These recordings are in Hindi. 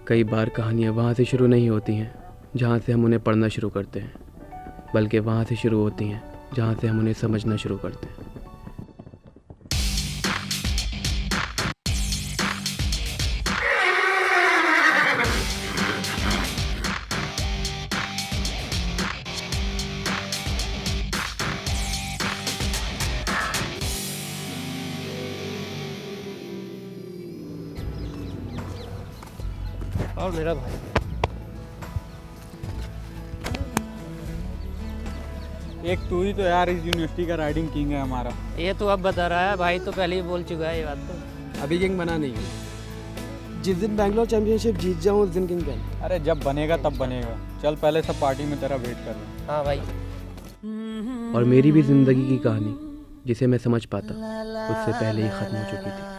कई बार कहानियाँ वहाँ से शुरू नहीं होती हैं जहाँ से हम उन्हें पढ़ना शुरू करते हैं, बल्कि वहाँ से शुरू होती हैं जहाँ से हम उन्हें समझना शुरू करते हैं। और मेरा भाई एक तू ही तो यार इस यूनिवर्सिटी का राइडिंग किंग है हमारा। ये तो अब बता रहा है, भाई तो पहले ही बोल चुका है ये बात तो। अभी किंग बना नहीं है, जिस दिन बैंगलोर चैंपियनशिप जीत जाऊँ उस दिन किंग बन। अरे जब बनेगा तब बनेगा, चल पहले सब पार्टी में तेरा वेट कर ले। हाँ भाई। और मेरी भी ज़िंदगी की कहानी जिसे मैं समझ पाता उससे पहले ही ख़त्म हो चुकी थी।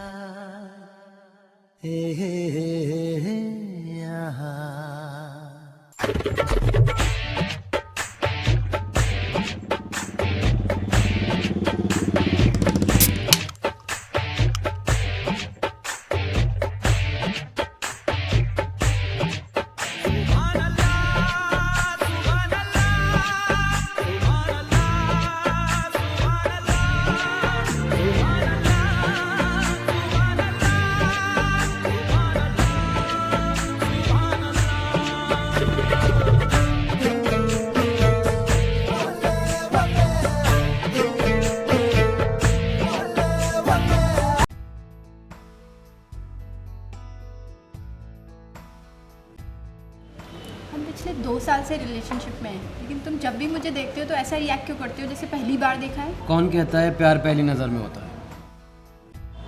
हम पिछले 2 साल से रिलेशनशिप में हैं, लेकिन तुम जब भी मुझे देखते हो तो ऐसा रिएक्ट क्यों करते हो जैसे पहली बार देखा है? कौन कहता है प्यार पहली नज़र में होता है?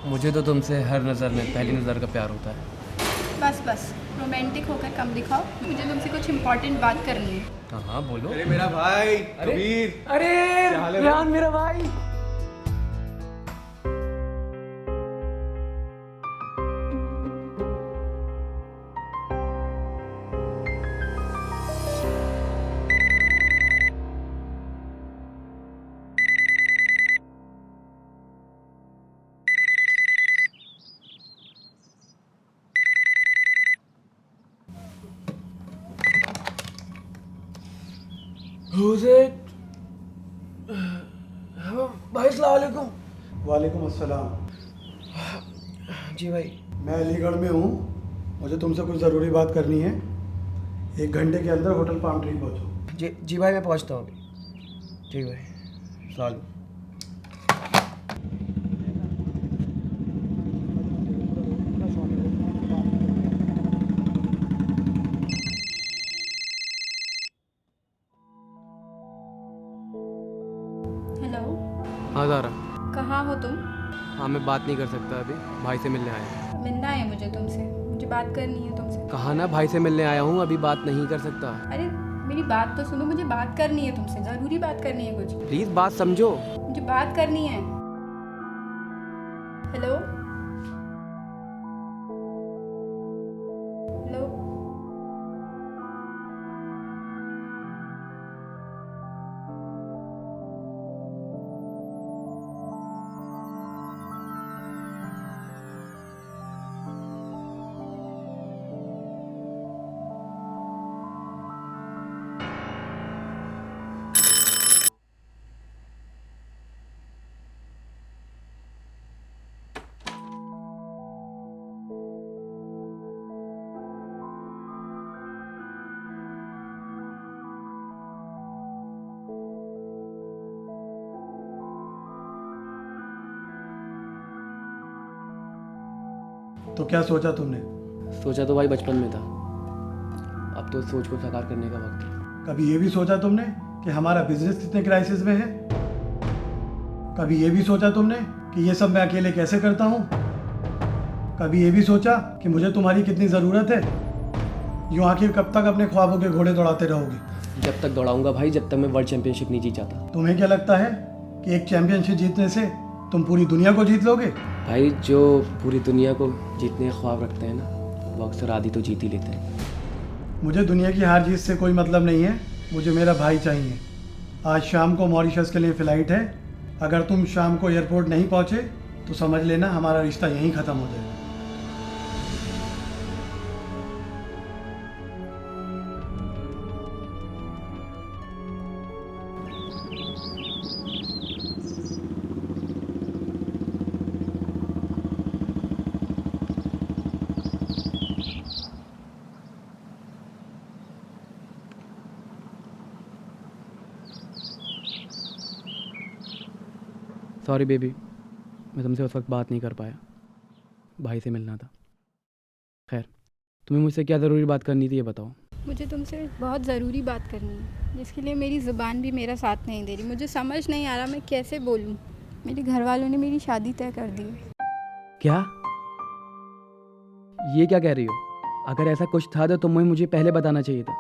मुझे तो तुमसे हर नज़र में पहली नज़र का प्यार होता है। बस बस रोमांटिक होकर कम दिखाओ, मुझे तुमसे कुछ इम्पोर्टेंट बात करनी है। हाँ हाँ बोलो। अरे मेरा भाई कबीर, अरे रेहान मेरा भाई। Who's it? भाई अस्सलाम वालेकुम। वालेकुम अस्सलाम। जी भाई। मैं अलीगढ़ में हूँ, मुझे तुमसे कुछ ज़रूरी बात करनी है। 1 घंटे के अंदर होटल पाम ट्री पहुँचो। जी भाई मैं पहुंचता हूँ अभी। ठीक भाई। सालू। हेलो, हाँ ज़ारा। कहाँ हो तुम? हाँ मैं बात नहीं कर सकता अभी, भाई से मिलने आया हूँ। मिलना है मुझे तुमसे, मुझे बात करनी है तुमसे। कहा ना भाई से मिलने आया हूँ, अभी बात नहीं कर सकता। अरे मेरी बात तो सुनो, मुझे बात करनी है तुमसे, ज़रूरी बात करनी है कुछ। प्लीज़ बात समझो। मुझे बात करनी है। Hello hello. तो क्या सोचा तुमने? सोचा तो भाई बचपन में था, अब तो सोच को साकार करने का वक्त है। कभी ये भी सोचा तुमने कि हमारा बिजनेस कितने क्राइसिस में है? कभी ये भी सोचा तुमने कि ये सब मैं अकेले कैसे करता हूँ? कभी ये भी सोचा कि मुझे तुम्हारी कितनी ज़रूरत है? यूँ आखिर कब तक अपने ख्वाबों के घोड़े दौड़ाते रहोगे? जब तक दौड़ाऊंगा भाई, जब तक मैं वर्ल्ड चैंपियनशिप नहीं जीत जाता। तुम्हें क्या लगता है कि एक चैंपियनशिप जीतने से तुम पूरी दुनिया को जीत लोगे? भाई जो पूरी दुनिया को जीतने के ख्वाब रखते हैं ना, वो अक्सर आधी तो जीत ही लेते हैं। मुझे दुनिया की हार जीत से कोई मतलब नहीं है, मुझे मेरा भाई चाहिए। आज शाम को मॉरिशस के लिए फ़्लाइट है, अगर तुम शाम को एयरपोर्ट नहीं पहुँचे तो समझ लेना हमारा रिश्ता यहीं ख़त्म हो जाएगा। सॉरी बेबी, मैं तुमसे उस वक्त बात नहीं कर पाया, भाई से मिलना था। खैर, तुम्हें मुझसे क्या ज़रूरी बात करनी थी ये बताओ। मुझे तुमसे बहुत ज़रूरी बात करनी है, जिसके लिए मेरी ज़ुबान भी मेरा साथ नहीं दे रही। मुझे समझ नहीं आ रहा मैं कैसे बोलूँ। मेरे घर वालों ने मेरी शादी तय कर दी है। क्या? ये क्या कह रही हो? अगर ऐसा कुछ था तो तुम्हें मुझे पहले बताना चाहिए था।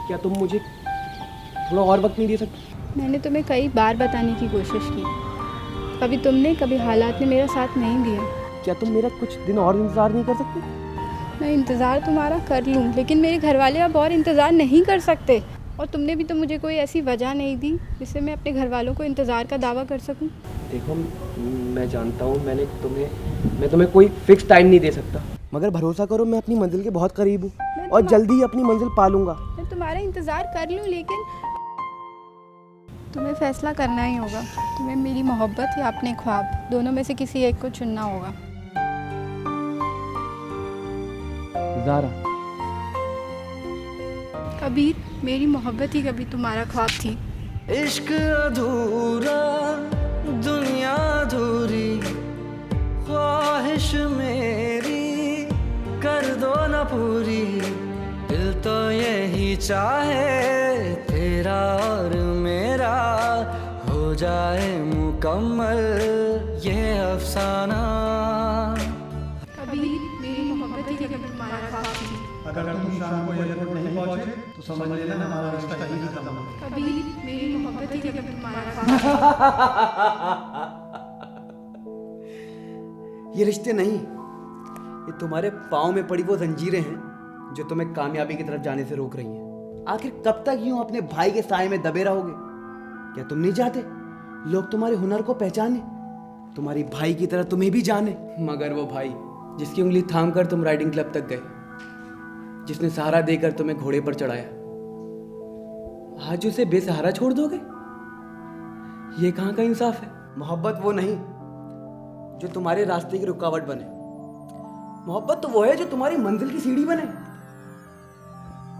क्या तुम मुझे थोड़ा और वक्त नहीं दे सकती? मैंने तुम्हें कई बार बताने की कोशिश की, कभी तुमने कभी हालात ने मेरा साथ नहीं दिया। क्या तुम मेरा कुछ दिन और इंतज़ार नहीं कर सकते? मैं इंतज़ार तुम्हारा कर लूँ, लेकिन मेरे घर वाले अब और इंतज़ार नहीं कर सकते। और तुमने भी तो मुझे कोई ऐसी वजह नहीं दी जिससे मैं अपने घर वालों को इंतज़ार का दावा कर सकूँ। देखो, मैं जानता हूँ मैं तुम्हें कोई फिक्स टाइम नहीं दे सकता, मगर भरोसा करो मैं अपनी मंजिल के बहुत करीब हूँ और जल्दी ही अपनी मंजिल पा लूँगा। मैं तुम्हारा इंतज़ार कर लूँ, लेकिन तुम्हें फैसला करना ही होगा। तुम्हें मेरी मोहब्बत या अपने ख्वाब, दोनों में से किसी एक को चुनना होगा। ज़ारा, कबीर, मेरी मोहब्बत ही कभी तुम्हारा ख्वाब थी। इश्क अधूरा, दुनिया अधूरी, ख्वाहिश मेरी कर दो न पूरी। दिल तो यही चाहे तेरा और मेरा हो जाए मुकम्मल ये अफसाना। कबीर, मेरी मोहब्बत ही कभी तुम्हारा ख्वाब थी। अगर तुम शाम को एयरपोर्ट नहीं पहुंचे तो समझ लेना हमारा रिश्ता ही खत्म हो गया। कबीर, मेरी मोहब्बत ही कभी तुम्हारा ख्वाब थी। ये रिश्ते नहीं, ये तुम्हारे पाँव में पड़ी वो जंजीरें हैं जो तुम्हें कामयाबी की तरफ जाने से रोक रही हैं। आखिर कब तक यूं अपने भाई के साए में दबे रहोगे? क्या तुम नहीं चाहते लोग तुम्हारे हुनर को पहचाने, तुम्हारी भाई की तरह तुम्हें भी जाने? मगर वो भाई जिसकी उंगली थाम कर तुम राइडिंग क्लब तक गए, जिसने सहारा देकर तुम्हें घोड़े पर चढ़ाया, आज उसे बेसहारा छोड़ दोगे? ये कहाँ का इंसाफ है? मोहब्बत वो नहीं जो तुम्हारे रास्ते की रुकावट बने, मोहब्बत तो वो है जो तुम्हारी मंजिल की सीढ़ी बने।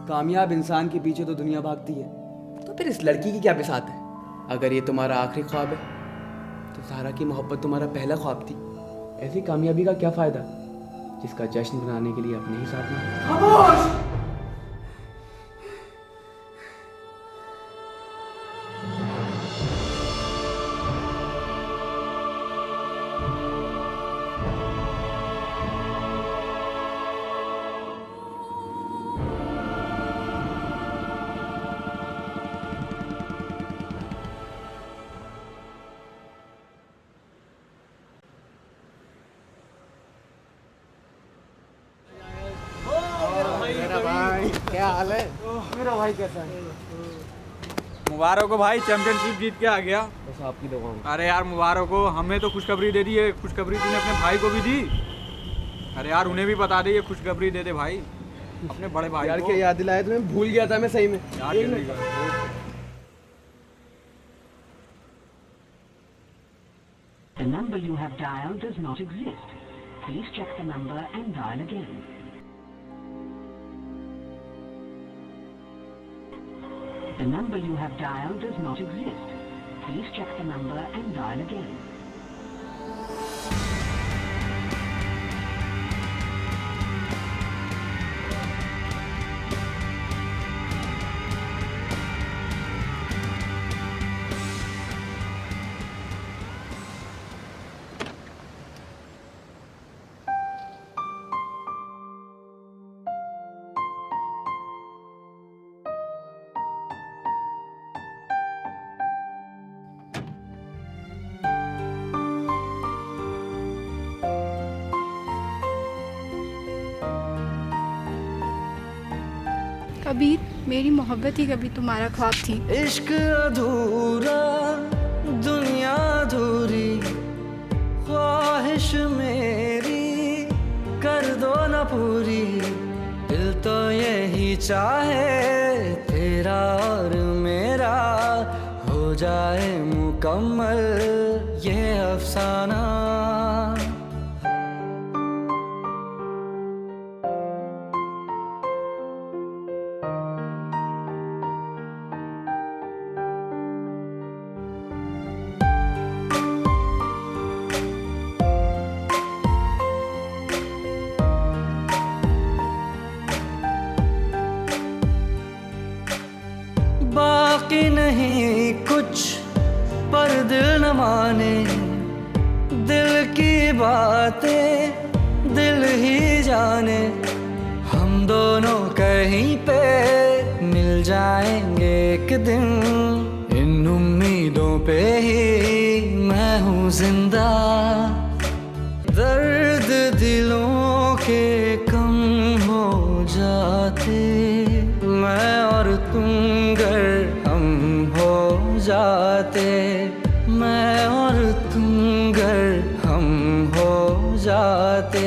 कामयाब इंसान के पीछे तो दुनिया भागती है, तो फिर इस लड़की की क्या बिसात है? अगर ये तुम्हारा आखिरी ख्वाब है तो सहारा की मोहब्बत तुम्हारा पहला ख्वाब थी। ऐसी कामयाबी का क्या फ़ायदा जिसका जश्न बनाने के लिए अपने ही साथ में। खामोश! मेरा भाई कैसा है? मुबारक हो भाई, चैंपियनशिप जीत के आ गया। बस आपकी दुआ। अरे यार मुबारक हो, हमें तो खुशखबरी दे दी है, खुशखबरी तूने अपने भाई को भी दी। अरे यार उन्हें भी बता दे, ये खुशखबरी दे दे भाई अपने बड़े भाई यार को। क्या याद दिलाया, तुम्हें भूल गया था मैं सही में। यार जल्दी कर। The number you have dialed does not exist. Please check the number and dial again. The number you have dialed does not exist. Please check the number and dial again. Kabir, मेरी मोहब्बत ही कभी तुम्हारा ख्वाब थी। इश्क अधूरा, दुनिया अधूरी, ख्वाहिश मेरी कर दो न पूरी। दिल तो यही चाहे तेरा और मेरा हो जाए मुकम्मल ये अफसाना। बाकी नहीं कुछ पर दिल न माने, दिल की बातें दिल ही जाने। हम दोनों कहीं पे मिल जाएंगे एक दिन, इन उम्मीदों पे ही मैं हूँ जिंदा। दर्द दिलों के कम हो जाते, मैं और तुम गर हम हो जाते, मैं और तुम गर हम हो जाते।